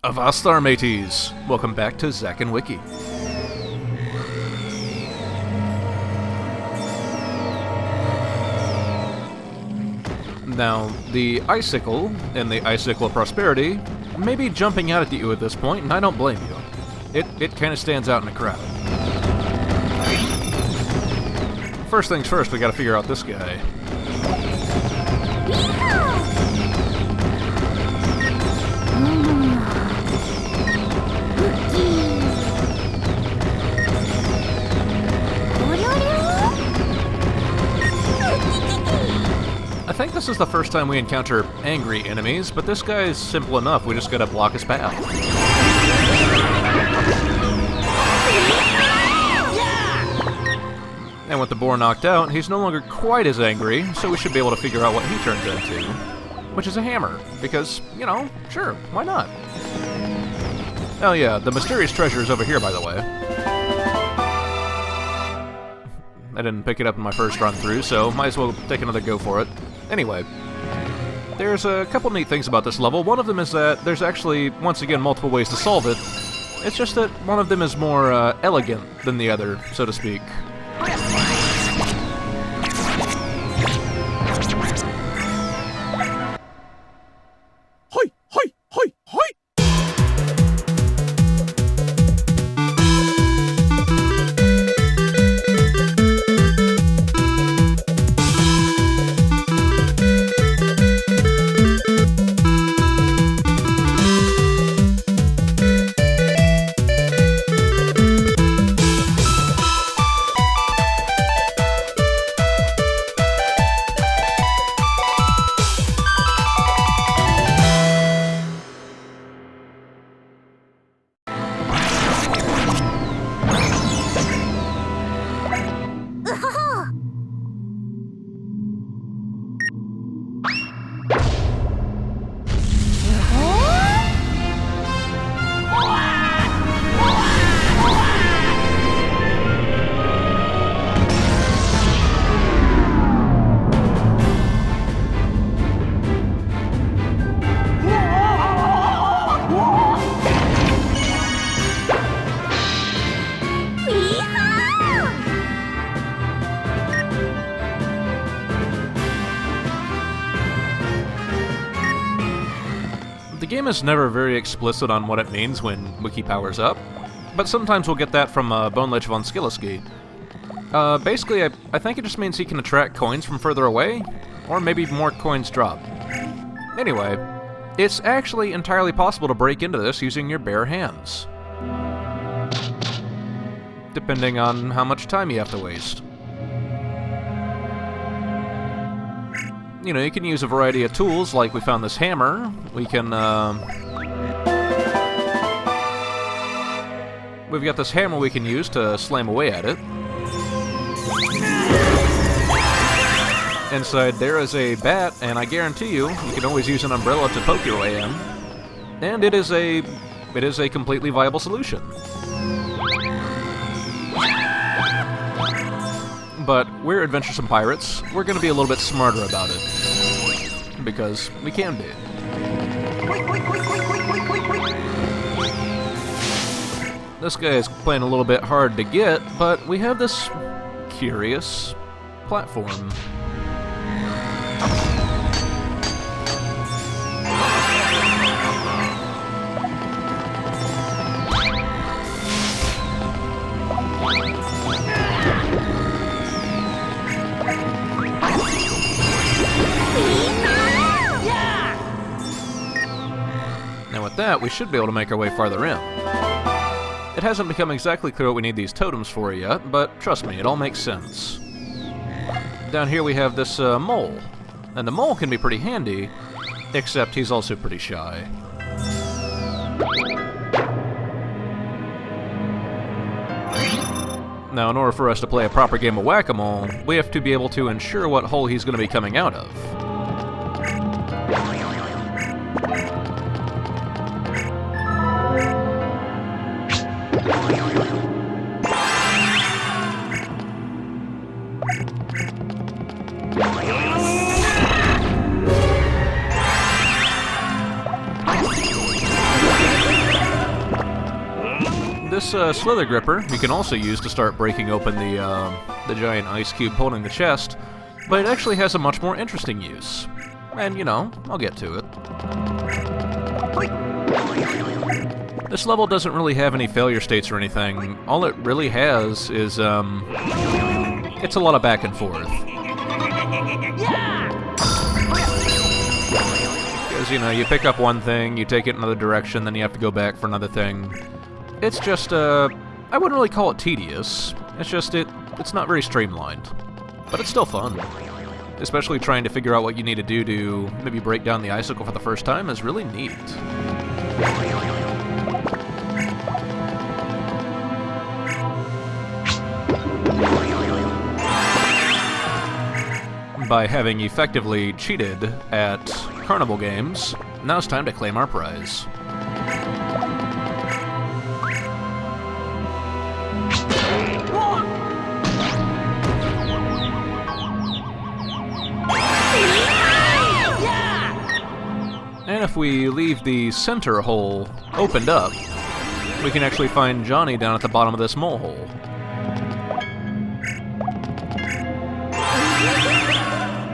Avastar, mateys! Welcome back to Zack and Wiki. Now, the Icicle and the Icicle of Prosperity may be jumping out at you at this point, and I don't blame you. It kind of stands out in a crowd. First things first, we gotta figure out this guy. I think this is the first time we encounter angry enemies, but this guy is simple enough, we just gotta block his path. And with the boar knocked out, he's no longer quite as angry, so we should be able to figure out what he turns into. Which is a hammer, because, you know, sure, why not? Oh yeah, the mysterious treasure is over here, by the way. I didn't pick it up in my first run through, so might as well take another go for it. Anyway, there's a couple neat things about this level. One of them is that there's actually, once again, multiple ways to solve it. It's just that one of them is more elegant than the other, so to speak. The game is never very explicit on what it means when Wiki powers up, but sometimes we'll get that from Bonelech von Skilliski. Basically, I think it just means he can attract coins from further away, or maybe more coins drop. Anyway, it's actually entirely possible to break into this using your bare hands, depending on how much time you have to waste. You know, you can use a variety of tools, like we found this hammer. We can, we've got this hammer we can use to slam away at it. Inside there is a bat, and I guarantee you can always use an umbrella to poke your way in. And it is a completely viable solution. But we're adventuresome pirates. We're going to be a little bit smarter about it. Because we can be. This guy is playing a little bit hard to get, but we have this curious platform. Now with that, we should be able to make our way farther in. It hasn't become exactly clear what we need these totems for yet, but trust me, it all makes sense. Down here we have this mole, and the mole can be pretty handy, except he's also pretty shy. Now, in order for us to play a proper game of whack-a-mole, we have to be able to ensure what hole he's going to be coming out of. This Slither Gripper you can also use to start breaking open the giant ice cube holding the chest, but it actually has a much more interesting use. And, you know, I'll get to it. This level doesn't really have any failure states or anything. All it really has is, it's a lot of back and forth. Because, you know, you pick up one thing, you take it another direction, then you have to go back for another thing. It's just, I wouldn't really call it tedious. It's just, it's not very streamlined. But it's still fun. Especially trying to figure out what you need to do to maybe break down the icicle for the first time is really neat. By having effectively cheated at carnival games, now it's time to claim our prize. And if we leave the center hole opened up, we can actually find Johnny down at the bottom of this mole hole.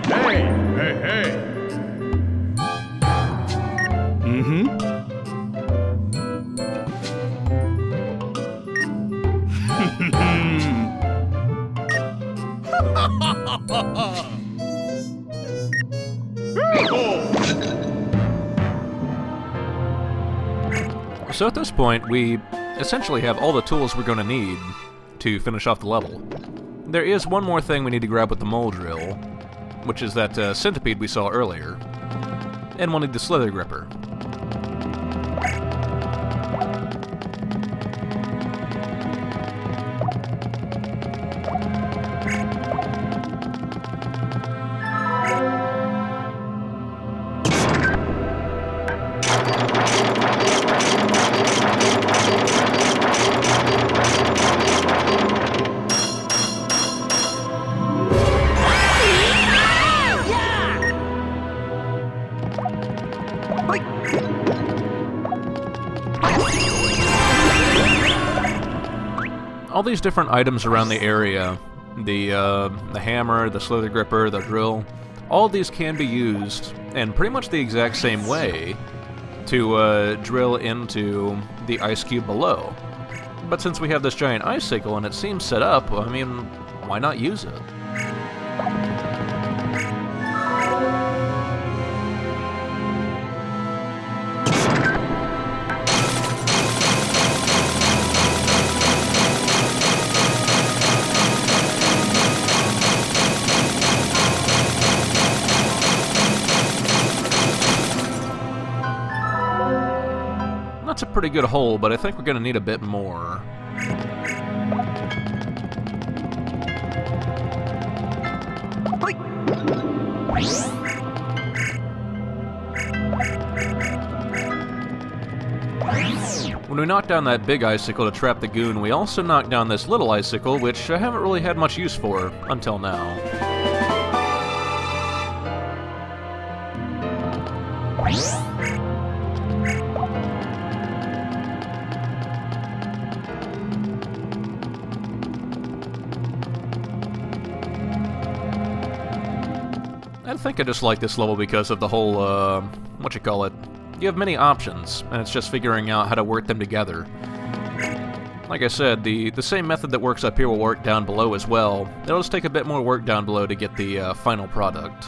Hey, hey, hey. So at this point, we essentially have all the tools we're going to need to finish off the level. There is one more thing we need to grab with the mole drill, which is that centipede we saw earlier, and we'll need the Slither Gripper. All these different items around the area, the hammer, the Slither Gripper, the drill, all of these can be used in pretty much the exact same way to drill into the ice cube below. But since we have this giant icicle and it seems set up, I mean, why not use it? That's a pretty good hole, but I think we're going to need a bit more. When we knocked down that big icicle to trap the goon, we also knocked down this little icicle, which I haven't really had much use for until now. I think I just like this level because of the whole, you have many options, and it's just figuring out how to work them together. Like I said, the same method that works up here will work down below as well. It'll just take a bit more work down below to get the final product.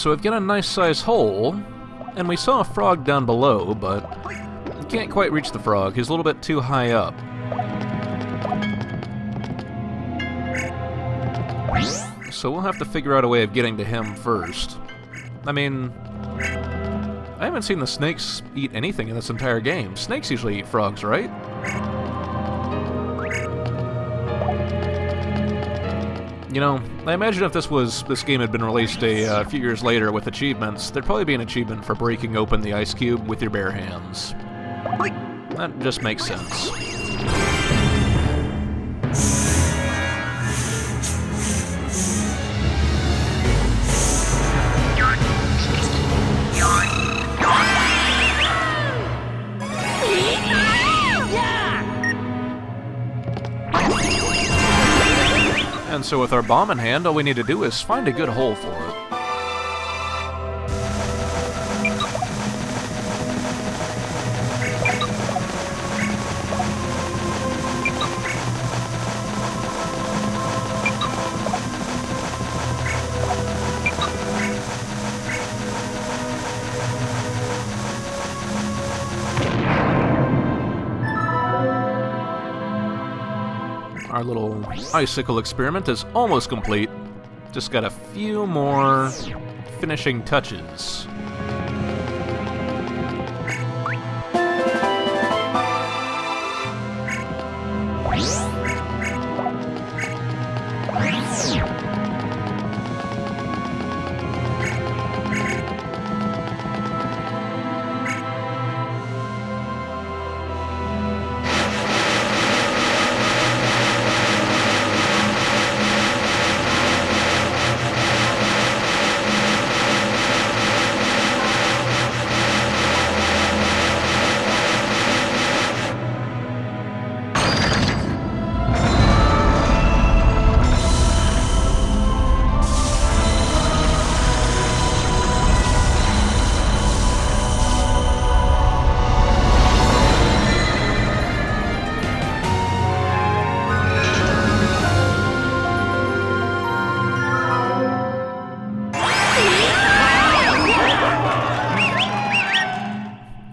So we've got a nice size hole, and we saw a frog down below, but you can't quite reach the frog. He's a little bit too high up. So we'll have to figure out a way of getting to him first. I mean, I haven't seen the snakes eat anything in this entire game. Snakes usually eat frogs, right? You know, I imagine if this game had been released a few years later with achievements, there'd probably be an achievement for breaking open the ice cube with your bare hands. That just makes sense. And so with our bomb in hand, all we need to do is find a good hole for it. Our little icicle experiment is almost complete. Just got a few more finishing touches.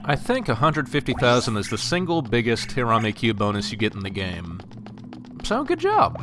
I think 150,000 is the single biggest Hirame Q bonus you get in the game. So, good job!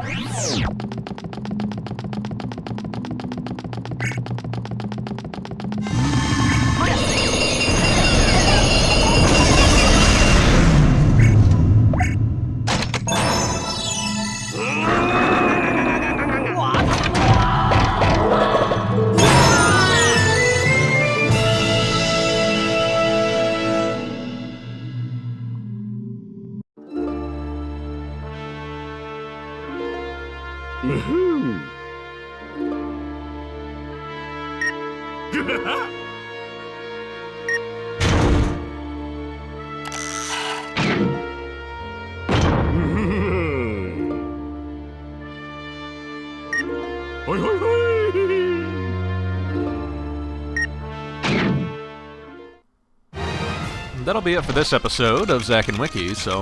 That'll be it for this episode of Zack and Wiki, so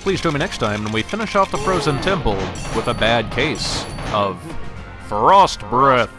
please join me next time when we finish off the Frozen Temple with a bad case of Frost Breath.